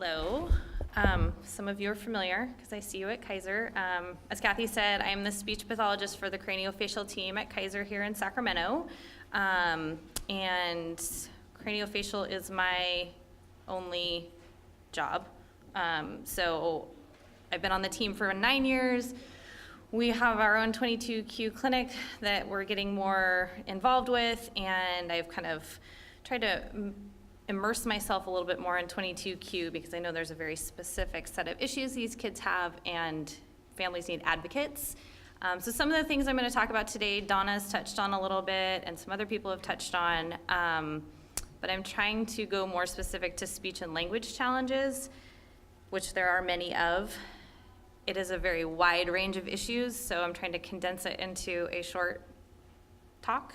Hello. Some of you are familiar because I see you at Kaiser. As Kathy said, I'm the speech pathologist for the craniofacial team at Kaiser here in Sacramento. And craniofacial is my only job. So I've been on the team for 9 years. We have our own 22Q clinic that we're getting more involved with, and I've kind of tried to immerse myself a little bit more in 22Q because I know there's a very specific set of issues these kids have and families need advocates. So some of the things I'm going to talk about today, Donna's touched on a little bit and some other people have touched on, but I'm trying to go more specific to speech and language challenges, which there are many of. It is a very wide range of issues, so I'm trying to condense it into a short talk.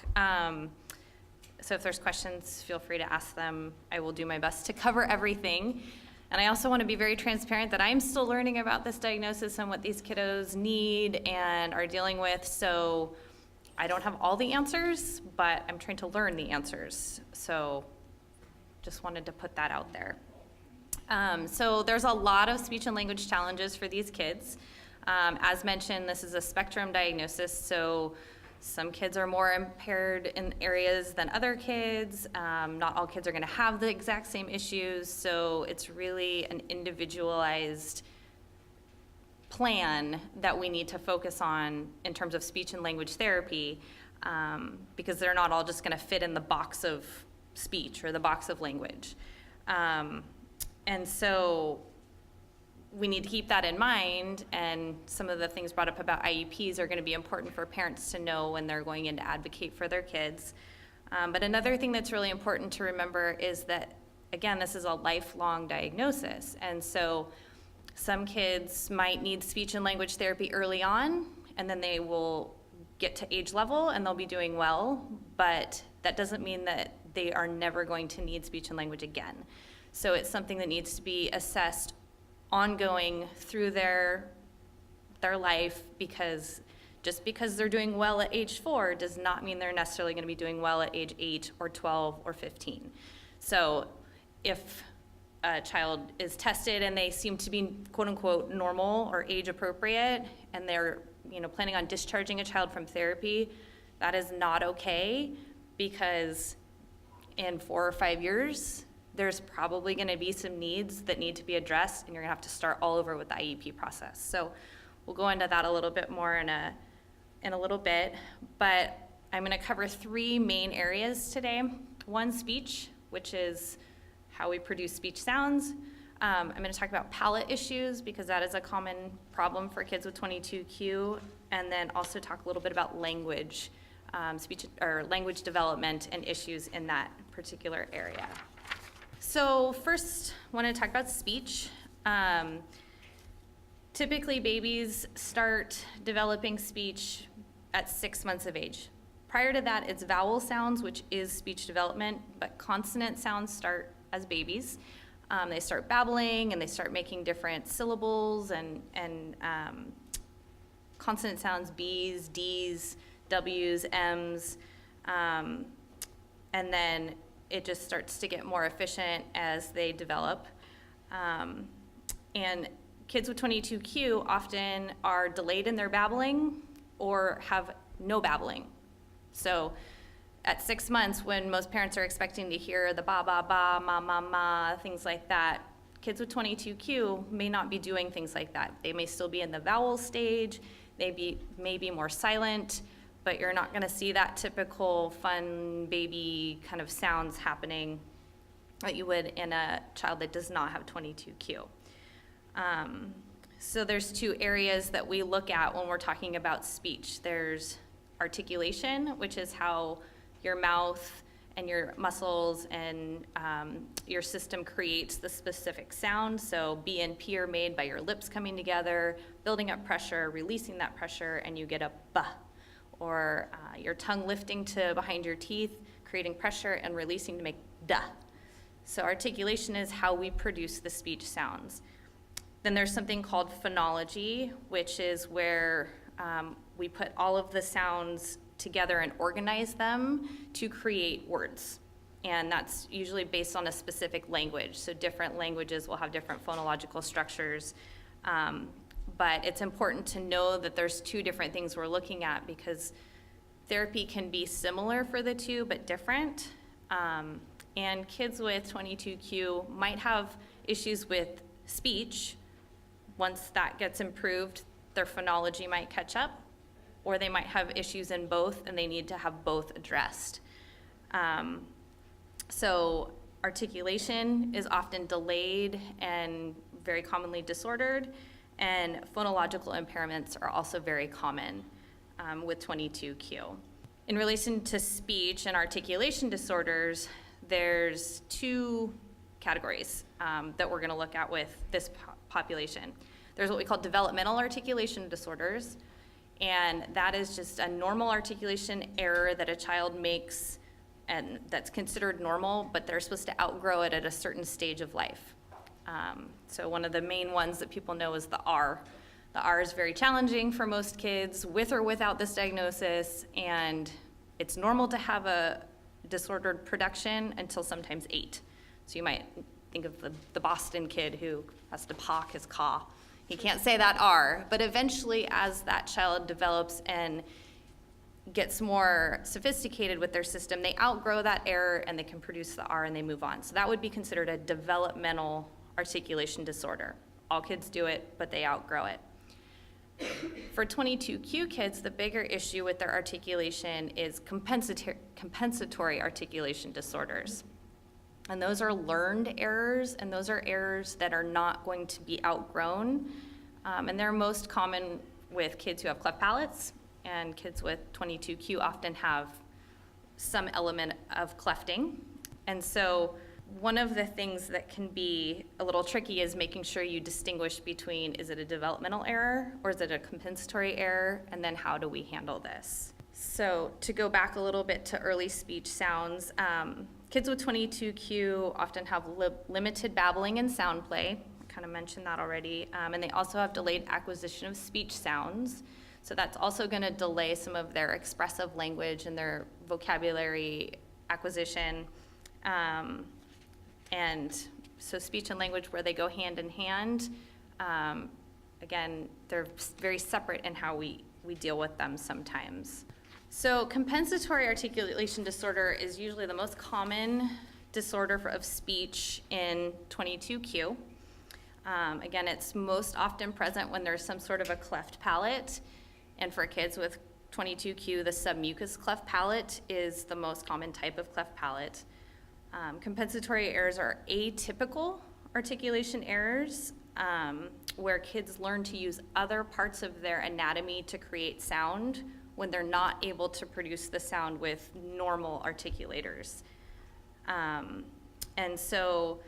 So if there's questions, feel free to ask them. I will do my best to cover everything. And I also want to be very transparent that I'm still learning about this diagnosis and what these kiddos need and are dealing with. So I don't have all the answers, but I'm trying to learn the answers. So just wanted to put that out there. So there's a lot of speech and language challenges for these kids. As mentioned, this is a spectrum diagnosis, so some kids are more impaired in areas than other kids. Not all kids are going to have the exact same issues, so it's really an individualized plan that we need to focus on in terms of speech and language therapy, because they're not all just going to fit in the box of speech or the box of language. And so we need to keep that in mind, and some of the things brought up about IEPs are going to be important for parents to know when they're going in to advocate for their kids. But another thing that's really important to remember is that, again, this is a lifelong diagnosis, and so some kids might need speech and language therapy early on, and then they will get to age level and they'll be doing well, but that doesn't mean that they are never going to need speech and language again. So it's something that needs to be assessed ongoing through their life, because just because they're doing well at age 4 does not mean they're necessarily going to be doing well at age 8 or 12 or 15. So if a child is tested and they seem to be quote unquote normal or age appropriate, and they're planning on discharging a child from therapy, that is not okay, because in 4 or 5 years there's probably going to be some needs that need to be addressed, and you're going to have to start all over with the IEP process. So we'll go into that a little bit more in a little bit, but I'm going to cover 3 main areas today. One, speech, which is how we produce speech sounds. I'm going to talk about palate issues, because that is a common problem for kids with 22Q, and then also talk a little bit about language, speech or language development and issues in that particular area. So first, I want to talk about speech. Typically, babies start developing speech at 6 months of age. Prior to that, it's vowel sounds, which is speech development, but consonant sounds start as babies. They start babbling, and they start making different syllables and consonant sounds, B's, D's, W's, M's, and then it just starts to get more efficient as they develop. And kids with 22Q often are delayed in their babbling or have no babbling. So at 6 months, when most parents are expecting to hear the ba, ba, ba, ma, ma, ma, things like that, kids with 22Q may not be doing things like that. They may still be in the vowel stage, they may be more silent, but you're not going to see that typical fun baby kind of sounds happening that you would in a child that does not have 22Q. So there's 2 areas that we look at when we're talking about speech. There's articulation, which is how your mouth and your muscles and your system creates the specific sound. So B and P are made by your lips coming together, building up pressure, releasing that pressure, and you get a B. Or your tongue lifting to behind your teeth, creating pressure and releasing to make duh. So articulation is how we produce the speech sounds. Then there's something called phonology, which is where we put all of the sounds together and organize them to create words. and that's usually based on a specific language. So different languages will have different phonological structures. But it's important to know that there's two different things we're looking at, because therapy can be similar for the two, but different. And kids with 22q might have issues with speech. Once that gets improved, their phonology might catch up, or they might have issues in both and they need to have both addressed. So articulation is often delayed and very commonly disordered, and phonological impairments are also very common with 22q. In relation to speech and articulation disorders, there's two categories that we're going to look at with this population. There's what we call developmental articulation disorders, and that is just a normal articulation error that a child makes, and that's considered normal, but they're supposed to outgrow it at a certain stage of life. So one of the main ones that people know is the R. The R is very challenging for most kids, with or without this diagnosis, and it's normal to have a disordered production until sometimes 8. So you might think of the Boston kid who has to pock his caw. He can't say that R, but eventually as that child develops and gets more sophisticated with their system, they outgrow that error and they can produce the R and they move on. So that would be considered a developmental articulation disorder. All kids do it, but they outgrow it. For 22q kids, the bigger issue with their articulation is compensatory articulation disorders. And those are learned errors, and those are errors that are not going to be outgrown. And they're most common with kids who have cleft palates, and kids with 22q often have some element of clefting. And so one of the things that can be a little tricky is making sure you distinguish between, is it a developmental error or is it a compensatory error, and then how do we handle this? So to go back a little bit to early speech sounds, kids with 22q often have limited babbling and sound play. I kind of mentioned that already. And they also have delayed acquisition of speech sounds. So that's also going to delay some of their expressive language and their vocabulary acquisition. And so speech and language, where they go hand in hand, again, they're very separate in how we deal with them sometimes. So compensatory articulation disorder is usually the most common disorder of speech in 22q. Again, it's most often present when there's some sort of a cleft palate. And for kids with 22q, the submucous cleft palate is the most common type of cleft palate. Compensatory errors are atypical articulation errors, where kids learn to use other parts of their anatomy to create sound when they're not able to produce the sound with normal articulators. And so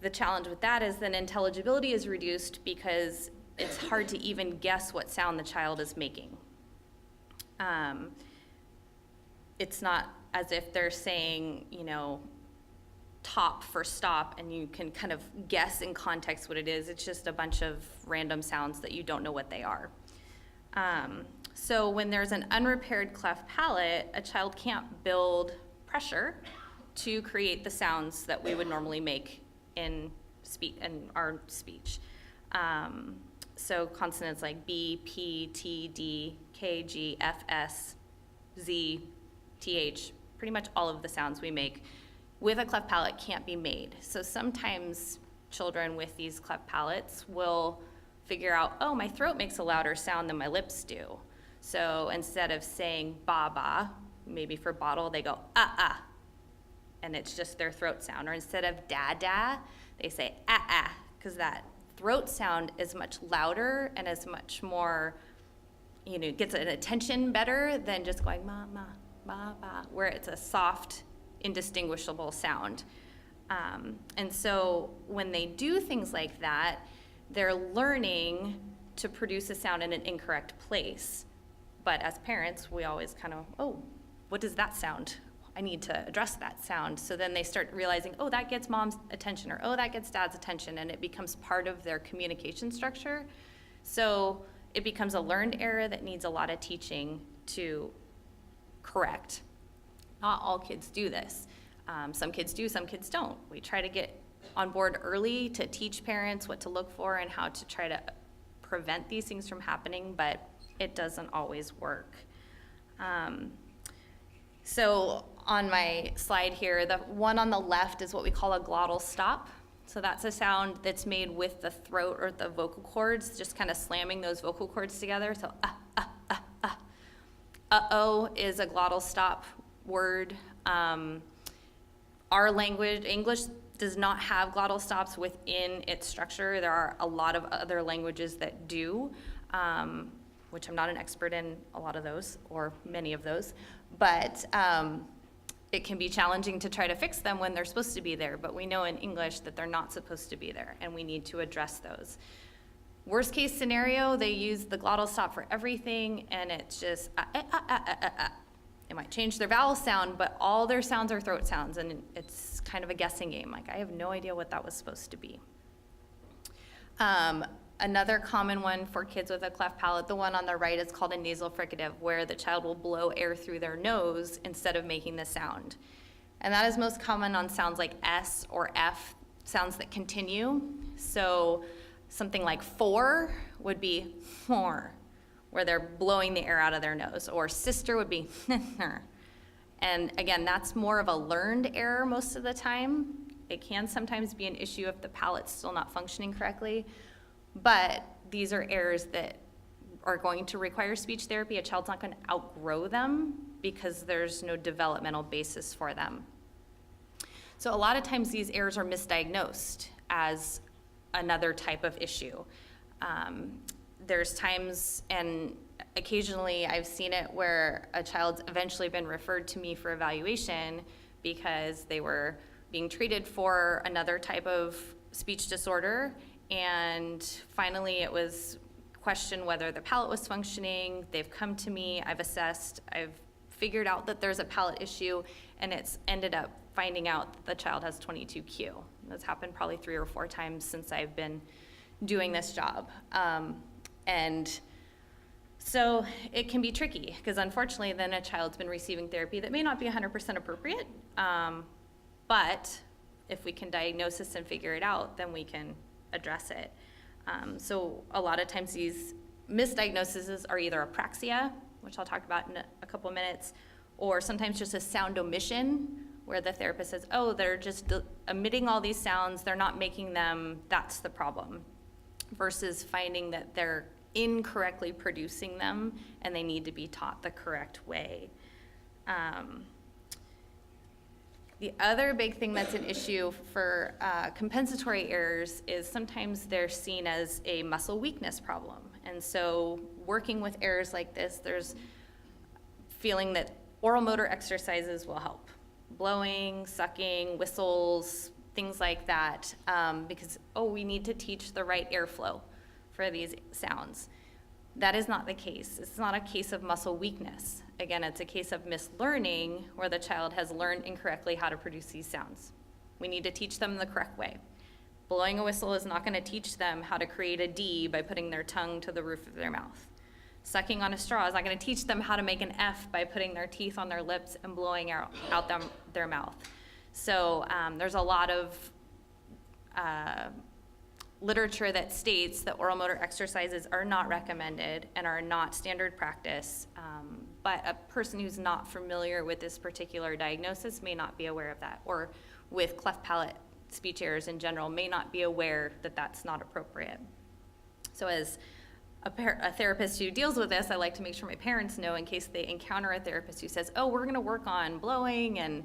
the challenge with that is then intelligibility is reduced because it's hard to even guess what sound the child is making. It's not as if they're saying, top for stop, and you can kind of guess in context what it is. It's just a bunch of random sounds that you don't know what they are. So when there's an unrepaired cleft palate, a child can't build pressure to create the sounds that we would normally make in our speech. So consonants like B, P, T, D, K, G, F, S, Z, TH, pretty much all of the sounds we make with a cleft palate can't be made. So sometimes children with these cleft palates will figure out, oh, my throat makes a louder sound than my lips do. So instead of saying ba-ba, maybe for bottle, they go ah-ah, and it's just their throat sound. Or instead of da-da, they say ah-ah, because that throat sound is much louder and is much more, gets an attention better than just going ma-ma, ba-ba, where it's a soft, indistinguishable sound. And so when they do things like that, they're learning to produce a sound in an incorrect place. But as parents, we always kind of, oh, what does that sound? I need to address that sound. So then they start realizing, oh, that gets mom's attention, or oh, that gets dad's attention, and it becomes part of their communication structure. So it becomes a learned error that needs a lot of teaching to correct. Not all kids do this. Some kids do, some kids don't. We try to get on board early to teach parents what to look for and how to try to prevent these things from happening, but it doesn't always work. So on my slide here, the one on the left is what we call a glottal stop. So that's a sound that's made with the throat or the vocal cords, just kind of slamming those vocal cords together. So uh-oh is a glottal stop word. Our language, English, does not have glottal stops within its structure. There are a lot of other languages that do, which I'm not an expert in a lot of those, or many of those, but it can be challenging to try to fix them when they're supposed to be there, but we know in English that they're not supposed to be there, and we need to address those. Worst case scenario, they use the glottal stop for everything, and it's just They might change their vowel sound, but all their sounds are throat sounds, and it's kind of a guessing game. Like, I have no idea what that was supposed to be. Another common one for kids with a cleft palate, the one on the right, is called a nasal fricative, where the child will blow air through their nose instead of making the sound. And that is most common on sounds like S or F, sounds that continue. So something like for would be for, where they're blowing the air out of their nose, or sister would be and again, that's more of a learned error most of the time. It can sometimes be an issue if the palate's still not functioning correctly, but these are errors that are going to require speech therapy. A child's not going to outgrow them because there's no developmental basis for them. So a lot of times these errors are misdiagnosed as another type of issue. There's times, and occasionally I've seen it, where a child's eventually been referred to me for evaluation because they were being treated for another type of speech disorder, and finally it was questioned whether the palate was functioning. They've come to me, I've assessed, I've figured out that there's a palate issue, and it's ended up finding out that the child has 22Q. That's happened probably 3 or 4 times since I've been doing this job. And so it can be tricky, because unfortunately then a child's been receiving therapy that may not be 100% appropriate, but if we can diagnose this and figure it out, then we can address it. So a lot of times these misdiagnoses are either a praxia, which I'll talk about in a couple minutes, or sometimes just a sound omission, where the therapist says, oh, they're just emitting all these sounds, they're not making them, that's the problem, versus finding that they're incorrectly producing them and they need to be taught the correct way. The other big thing that's an issue for compensatory errors is sometimes they're seen as a muscle weakness problem. And so working with errors like this, there's feeling that oral motor exercises will help. Blowing, sucking, whistles, things like that, because, we need to teach the right airflow for these sounds. That is not the case. It's not a case of muscle weakness. Again, it's a case of mislearning, where the child has learned incorrectly how to produce these sounds. We need to teach them the correct way. Blowing a whistle is not going to teach them how to create a D by putting their tongue to the roof of their mouth. Sucking on a straw is not going to teach them how to make an F by putting their teeth on their lips and blowing out their mouth. So there's a lot of literature that states that oral motor exercises are not recommended and are not standard practice, but a person who's not familiar with this particular diagnosis may not be aware of that, or with cleft palate speech errors in general may not be aware that that's not appropriate. So as a therapist who deals with this, I like to make sure my parents know, in case they encounter a therapist who says, we're going to work on blowing and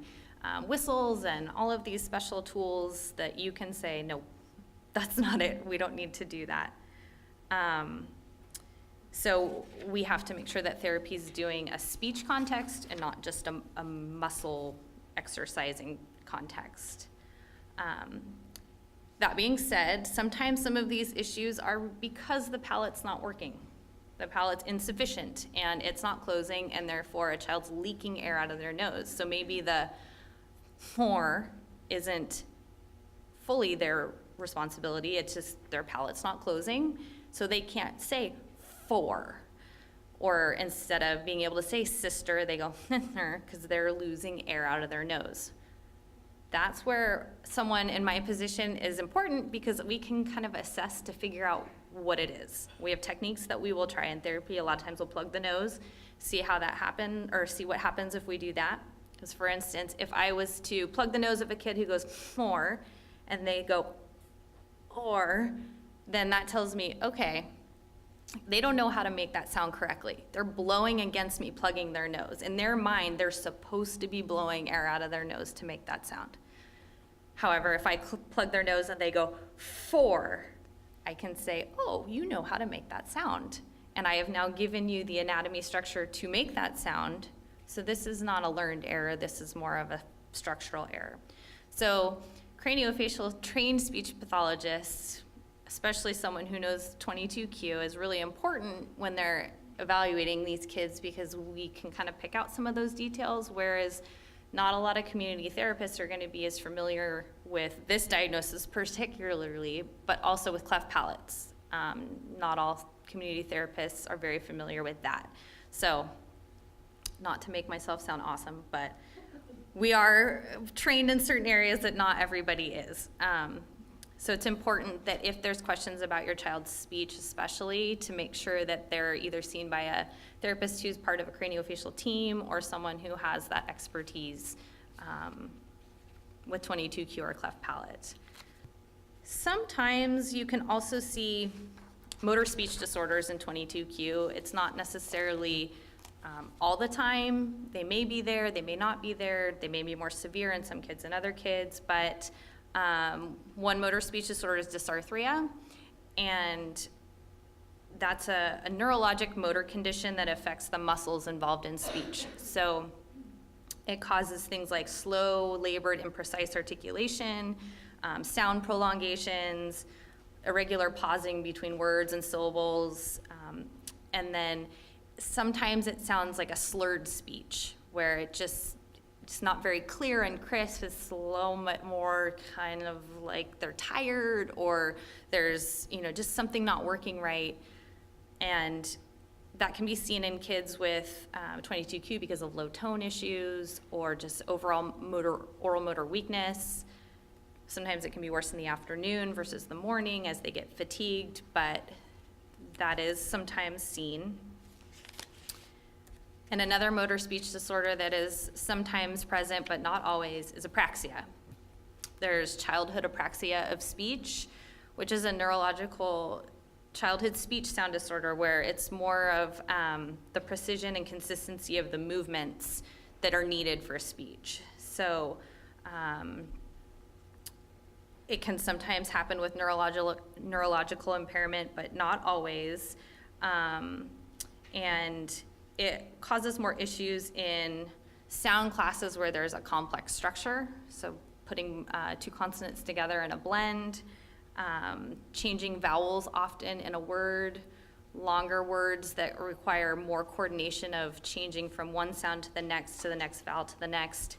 whistles and all of these special tools, that you can say, no, that's not it. We don't need to do that. So we have to make sure that therapy is doing a speech context and not just a muscle exercising context. That being said, sometimes some of these issues are because the palate's not working. The palate's insufficient and it's not closing, and therefore a child's leaking air out of their nose. So maybe the for isn't fully their responsibility, it's just their palate's not closing, so they can't say for. Or instead of being able to say sister, they go because they're losing air out of their nose. that's where someone in my position is important, because we can kind of assess to figure out what it is. We have techniques that we will try in therapy. A lot of times we'll plug the nose, see how that happens, or see what happens if we do that. Because for instance, if I was to plug the nose of a kid who goes more, and they go or, then that tells me, okay, they don't know how to make that sound correctly. They're blowing against me, plugging their nose. In their mind, they're supposed to be blowing air out of their nose to make that sound. However, if I plug their nose and they go for, I can say, oh, you know how to make that sound. And I have now given you the anatomy structure to make that sound. So this is not a learned error. This is more of a structural error. So craniofacial trained speech pathologists, especially someone who knows 22Q, is really important when they're evaluating these kids, because we can kind of pick out some of those details, whereas not a lot of community therapists are going to be as familiar with this diagnosis particularly, but also with cleft palates. Not all community therapists are very familiar with that. So, not to make myself sound awesome, but we are trained in certain areas that not everybody is. So it's important that if there's questions about your child's speech, especially, to make sure that they're either seen by a therapist who's part of a craniofacial team or someone who has that expertise with 22Q or cleft palate. Sometimes you can also see motor speech disorders in 22Q. It's not necessarily all the time. They may be there, they may not be there, they may be more severe in some kids than other kids, but one motor speech disorder is dysarthria, and that's a neurologic motor condition that affects the muscles involved in speech. So it causes things like slow, labored, imprecise articulation, sound prolongations, irregular pausing between words and syllables, and then sometimes it sounds like a slurred speech, where it's not very clear and crisp. It's a little bit more kind of like they're tired, or there's just something not working right. And that can be seen in kids with 22Q because of low tone issues or just overall oral motor weakness. Sometimes it can be worse in the afternoon versus the morning as they get fatigued, but that is sometimes seen. And another motor speech disorder that is sometimes present but not always is apraxia. There's childhood apraxia of speech, which is a neurological childhood speech sound disorder where it's more of the precision and consistency of the movements that are needed for speech. So it can sometimes happen with neurological impairment, but not always. And it causes more issues in sound classes where there's a complex structure, so putting two consonants together in a blend, changing vowels often in a word, longer words that require more coordination of changing from one sound to the next vowel to the next.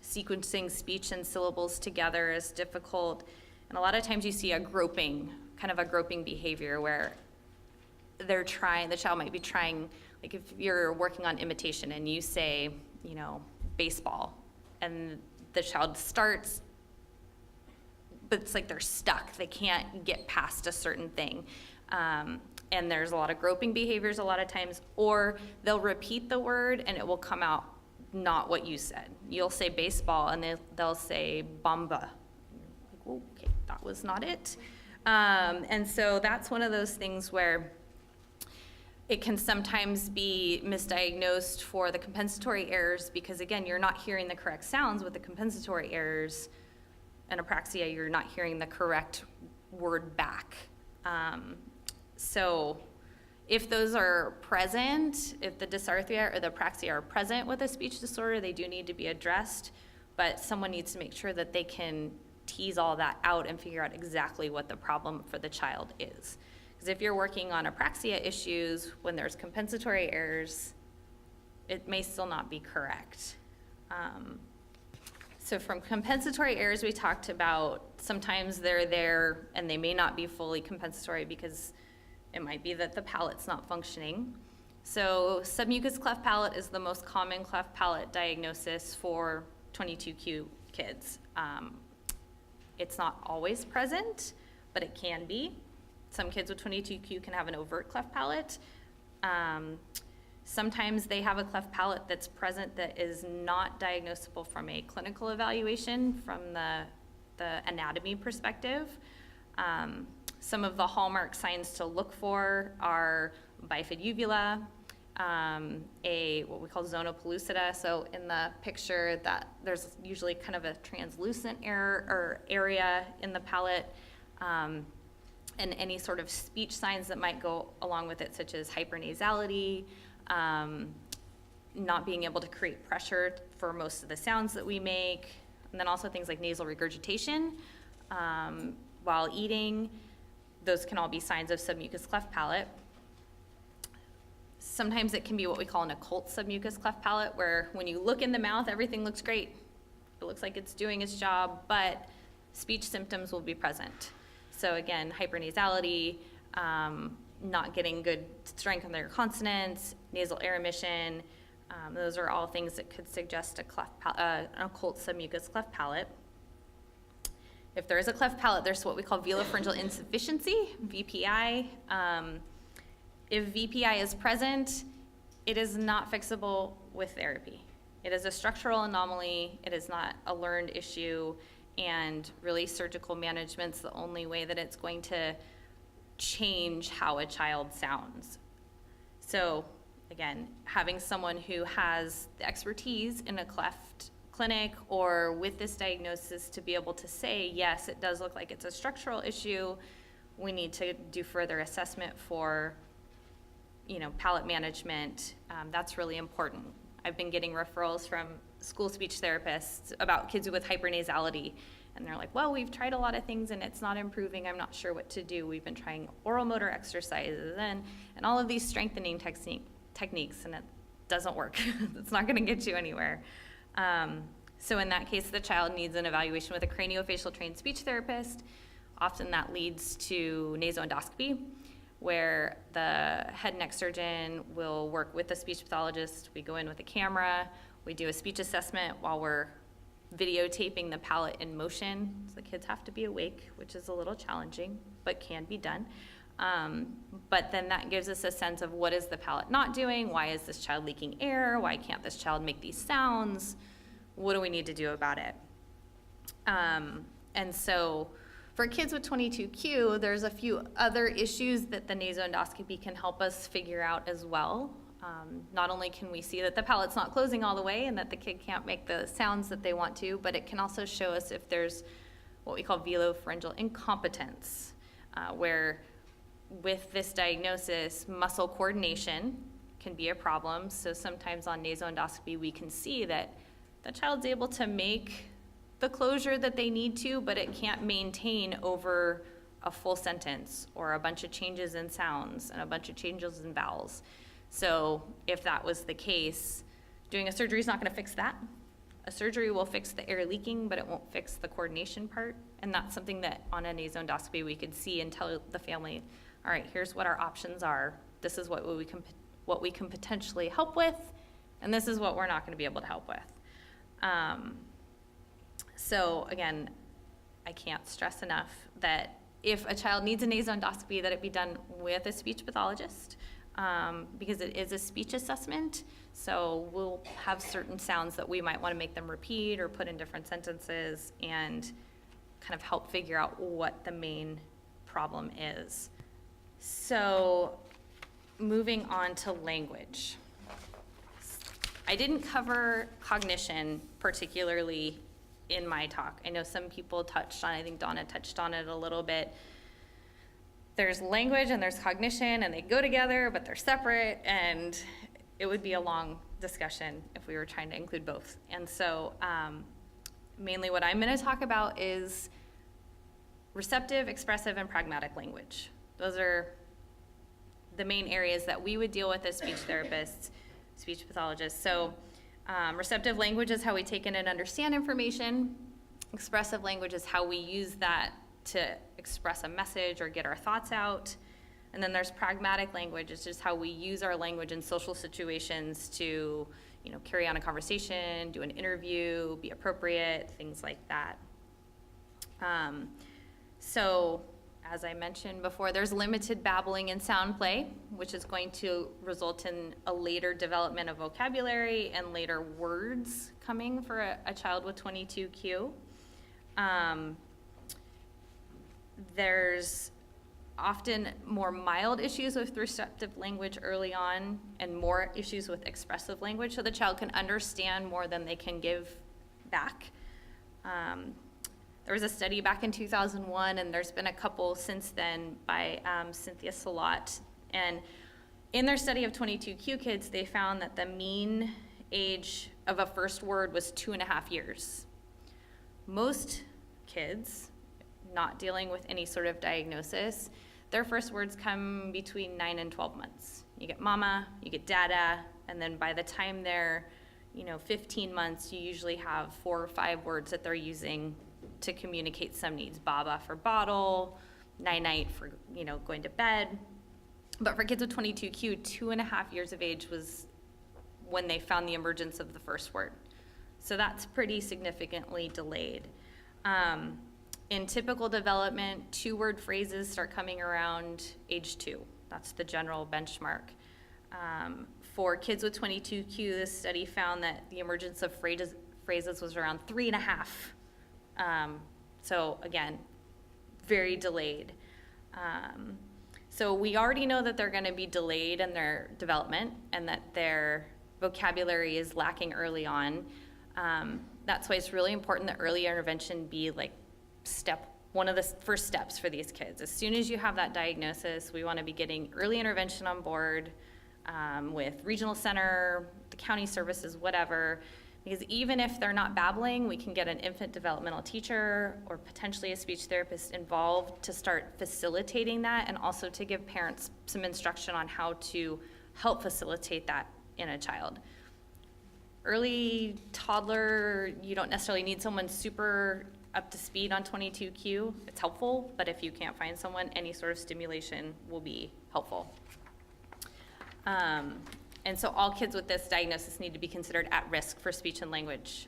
Sequencing speech and syllables together is difficult, and a lot of times you see a groping behavior where the child might be trying, like if you're working on imitation and you say, baseball, and the child starts, but it's like they're stuck. They can't get past a certain thing. And there's a lot of groping behaviors a lot of times, or they'll repeat the word and it will come out not what you said. You'll say baseball and they'll say bamba. Like, whoa, okay, that was not it. And so that's one of those things where it can sometimes be misdiagnosed for the compensatory errors because, again, you're not hearing the correct sounds with the compensatory errors. And apraxia, you're not hearing the correct word back. So if those are present, if the dysarthria or the apraxia are present with a speech disorder, they do need to be addressed, but someone needs to make sure that they can tease all that out and figure out exactly what the problem for the child is. Because if you're working on apraxia issues, when there's compensatory errors, it may still not be correct. So from compensatory errors, we talked about sometimes they're there and they may not be fully compensatory because it might be that the palate's not functioning. So submucous cleft palate is the most common cleft palate diagnosis for 22Q kids. It's not always present, but it can be. Some kids with 22q can have an overt cleft palate. Sometimes they have a cleft palate that's present that is not diagnosable from a clinical evaluation, from the anatomy perspective. Some of the hallmark signs to look for are bifid uvula, what we call zona pellucida. So in the picture, that there's usually kind of a translucent area in the palate, and any sort of speech signs that might go along with it, such as hypernasality, not being able to create pressure for most of the sounds that we make, and then also things like nasal regurgitation while eating. Those can all be signs of submucous cleft palate. Sometimes it can be what we call an occult submucous cleft palate, where when you look in the mouth, everything looks great. It looks like it's doing its job, but speech symptoms will be present. So again, hypernasality, not getting good strength on their consonants, nasal air emission, those are all things that could suggest an occult submucous cleft palate. If there is a cleft palate, there's what we call velopharyngeal insufficiency, VPI. If VPI is present, it is not fixable with therapy. It is a structural anomaly, it is not a learned issue, and really surgical management's the only way that it's going to change how a child sounds. So again, having someone who has the expertise in a cleft clinic or with this diagnosis to be able to say, yes, it does look like it's a structural issue, we need to do further assessment for palate management. That's really important. I've been getting referrals from school speech therapists about kids with hypernasality, and they're like, well, we've tried a lot of things and it's not improving. I'm not sure what to do. We've been trying oral motor exercises and all of these strengthening techniques, and it doesn't work. It's not gonna get you anywhere. So in that case, the child needs an evaluation with a craniofacial trained speech therapist. Often that leads to nasoendoscopy, where the head and neck surgeon will work with the speech pathologist. We go in with a camera, we do a speech assessment while we're videotaping the palate in motion. So the kids have to be awake, which is a little challenging, but can be done. But then that gives us a sense of what is the palate not doing? Why is this child leaking air? Why can't this child make these sounds? What do we need to do about it? And so for kids with 22q, there's a few other issues that the nasoendoscopy can help us figure out as well. Not only can we see that the palate's not closing all the way and that the kid can't make the sounds that they want to, but it can also show us if there's what we call velopharyngeal incompetence, where with this diagnosis, muscle coordination can be a problem. So sometimes on nasoendoscopy, we can see that the child's able to make the closure that they need to, but it can't maintain over a full sentence or a bunch of changes in sounds and a bunch of changes in vowels. So if that was the case, doing a surgery is not going to fix that. A surgery will fix the air leaking, but it won't fix the coordination part. And that's something that on a nasoendoscopy we could see and tell the family, all right, here's what our options are. This is what we can potentially help with, and this is what we're not going to be able to help with. So again, I can't stress enough that if a child needs a nasoendoscopy, that it be done with a speech pathologist, because it is a speech assessment. So we'll have certain sounds that we might want to make them repeat or put in different sentences and kind of help figure out what the main problem is. So moving on to language. I didn't cover cognition particularly in my talk. I know some people touched on, I think Donna touched on it a little bit. There's language and there's cognition, and they go together, but they're separate, and it would be a long discussion if we were trying to include both. And so mainly what I'm going to talk about is receptive, expressive, and pragmatic language. Those are the main areas that we would deal with as speech therapists, speech pathologists. So receptive language is how we take in and understand information. Expressive language is how we use that to express a message or get our thoughts out. And then there's pragmatic language. It's just how we use our language in social situations to, carry on a conversation, do an interview, be appropriate, things like that. So, as I mentioned before, there's limited babbling and sound play, which is going to result in a later development of vocabulary and later words coming for a child with 22q. There's often more mild issues with receptive language early on and more issues with expressive language, so the child can understand more than they can give back. There was a study back in 2001, and there's been a couple since then by Cynthia Salat. And in their study of 22q kids, they found that the mean age of a first word was 2.5 years. Most kids not dealing with any sort of diagnosis, their first words come between 9 and 12 months. You get mama, you get dada, and then by the time they're 15 months, you usually have 4 or 5 words that they're using to communicate some needs. Baba for bottle, night-night for going to bed. But for kids with 22q, 2.5 years of age was when they found the emergence of the first word. So that's pretty significantly delayed. In typical development, 2-word phrases start coming around age 2. That's the general benchmark. For kids with 22q, this study found that the emergence of phrases was around 3.5. So again, very delayed. So we already know that they're going to be delayed in their development and that their vocabulary is lacking early on. That's why it's really important that early intervention be like one of the first steps for these kids. As soon as you have that diagnosis, we want to be getting early intervention on board with regional center, the county services, whatever. Because even if they're not babbling, we can get an infant developmental teacher or potentially a speech therapist involved to start facilitating that, and also to give parents some instruction on how to help facilitate that in a child. Early toddler, you don't necessarily need someone super up to speed on 22q. It's helpful, but if you can't find someone, any sort of stimulation will be helpful. And so all kids with this diagnosis need to be considered at risk for speech and language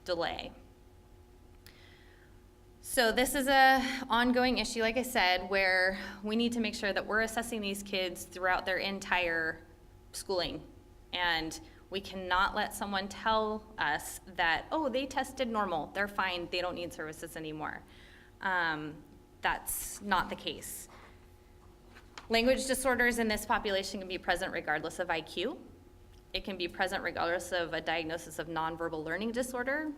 delay. So this is an ongoing issue, like I said, where we need to make sure that we're assessing these kids throughout their entire schooling. And we cannot let someone tell us that, oh, they tested normal, they're fine, they don't need services anymore. That's not the case. Language disorders in this population can be present regardless of IQ. It can be present regardless of a diagnosis of nonverbal learning disorder.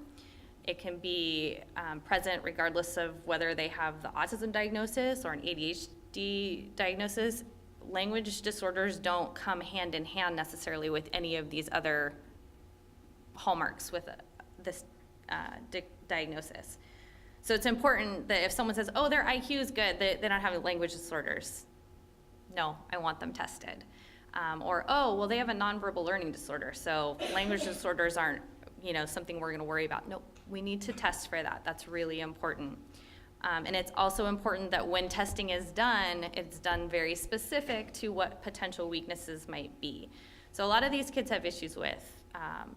It can be present regardless of whether they have the autism diagnosis or an ADHD diagnosis. Language disorders don't come hand in hand necessarily with any of these other hallmarks with this diagnosis. So it's important that if someone says, oh, their IQ is good, they don't have language disorders. No, I want them tested. Or, oh, well, they have a nonverbal learning disorder, so language disorders aren't, something we're gonna worry about. Nope, we need to test for that. That's really important. And it's also important that when testing is done, it's done very specific to what potential weaknesses might be. So a lot of these kids have issues with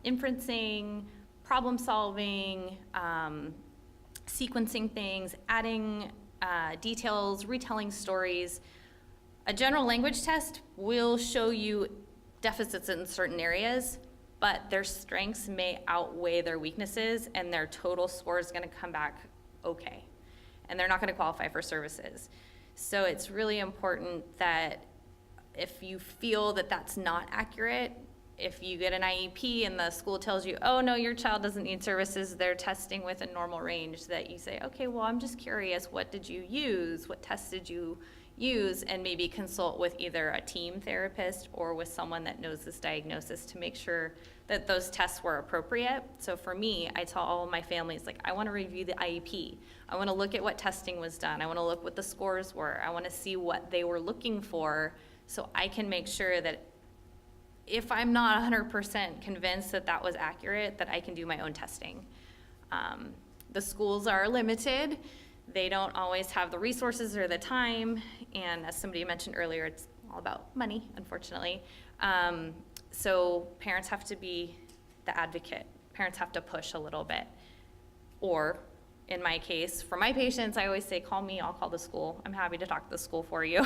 inferencing, problem solving, sequencing things, adding details, retelling stories. A general language test will show you deficits in certain areas, but their strengths may outweigh their weaknesses, and their total score is going to come back okay. And they're not going to qualify for services. So it's really important that if you feel that that's not accurate, if you get an IEP and the school tells you, oh no, your child doesn't need services, they're testing with a normal range, that you say, okay, well, I'm just curious, what did you use? What tests did you use? And maybe consult with either a team therapist or with someone that knows this diagnosis to make sure that those tests were appropriate. So for me, I tell all of my families, like, I want to review the IEP. I want to look at what testing was done. I want to look what the scores were. I want to see what they were looking for so I can make sure that if I'm not 100% convinced that that was accurate, that I can do my own testing. The schools are limited. They don't always have the resources or the time, and as somebody mentioned earlier, it's all about money, unfortunately. So parents have to be the advocate. Parents have to push a little bit. Or, in my case, for my patients, I always say, call me, I'll call the school. I'm happy to talk to the school for you.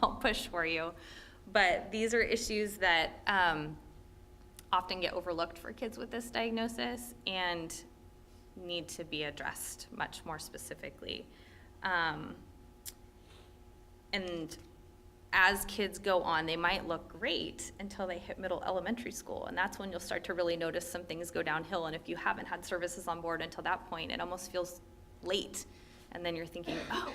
I'll push for you. But these are issues that often get overlooked for kids with this diagnosis and need to be addressed much more specifically. And as kids go on, they might look great until they hit middle elementary school, and that's when you'll start to really notice some things go downhill. And if you haven't had services on board until that point, it almost feels late. And then you're thinking, oh,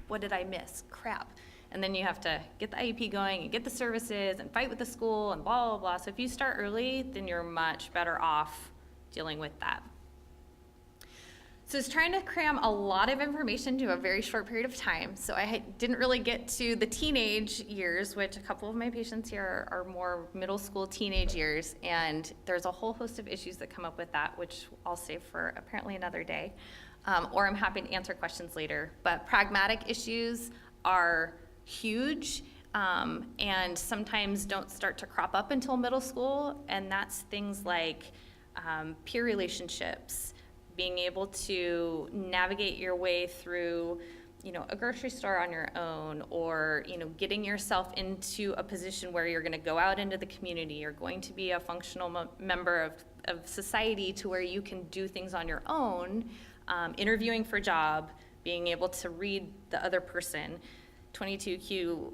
what did I miss? Crap. And then you have to get the IEP going and get the services and fight with the school and blah, blah, blah. So if you start early, then you're much better off dealing with that. So it's trying to cram a lot of information to a very short period of time. So I didn't really get to the teenage years, which a couple of my patients here are more middle school teenage years. And there's a whole host of issues that come up with that, which I'll save for apparently another day. Or I'm happy to answer questions later. But pragmatic issues are huge and sometimes don't start to crop up until middle school. And that's things like peer relationships, being able to navigate your way through, a grocery store on your own, or, getting yourself into a position where you're going to go out into the community, you're going to be a functional member of society to where you can do things on your own, interviewing for a job, being able to read the other person. 22Q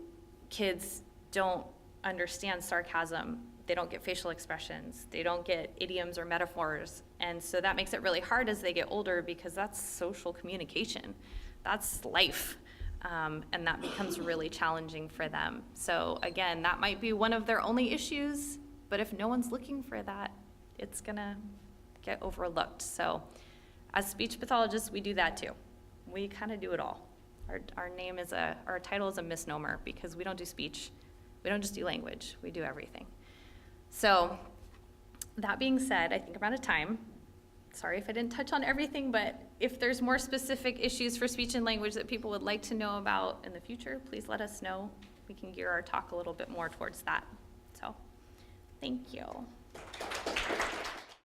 kids don't understand sarcasm. They don't get facial expressions. They don't get idioms or metaphors. And so that makes it really hard as they get older because that's social communication. That's life. And that becomes really challenging for them. So again, that might be one of their only issues, but if no one's looking for that, it's gonna get overlooked. So as speech pathologists, we do that too. We kind of do it all. Our title is a misnomer because we don't do speech. We don't just do language. We do everything. So that being said, I think I'm out of time. Sorry if I didn't touch on everything, but if there's more specific issues for speech and language that people would like to know about in the future, please let us know. We can gear our talk a little bit more towards that. So, thank you.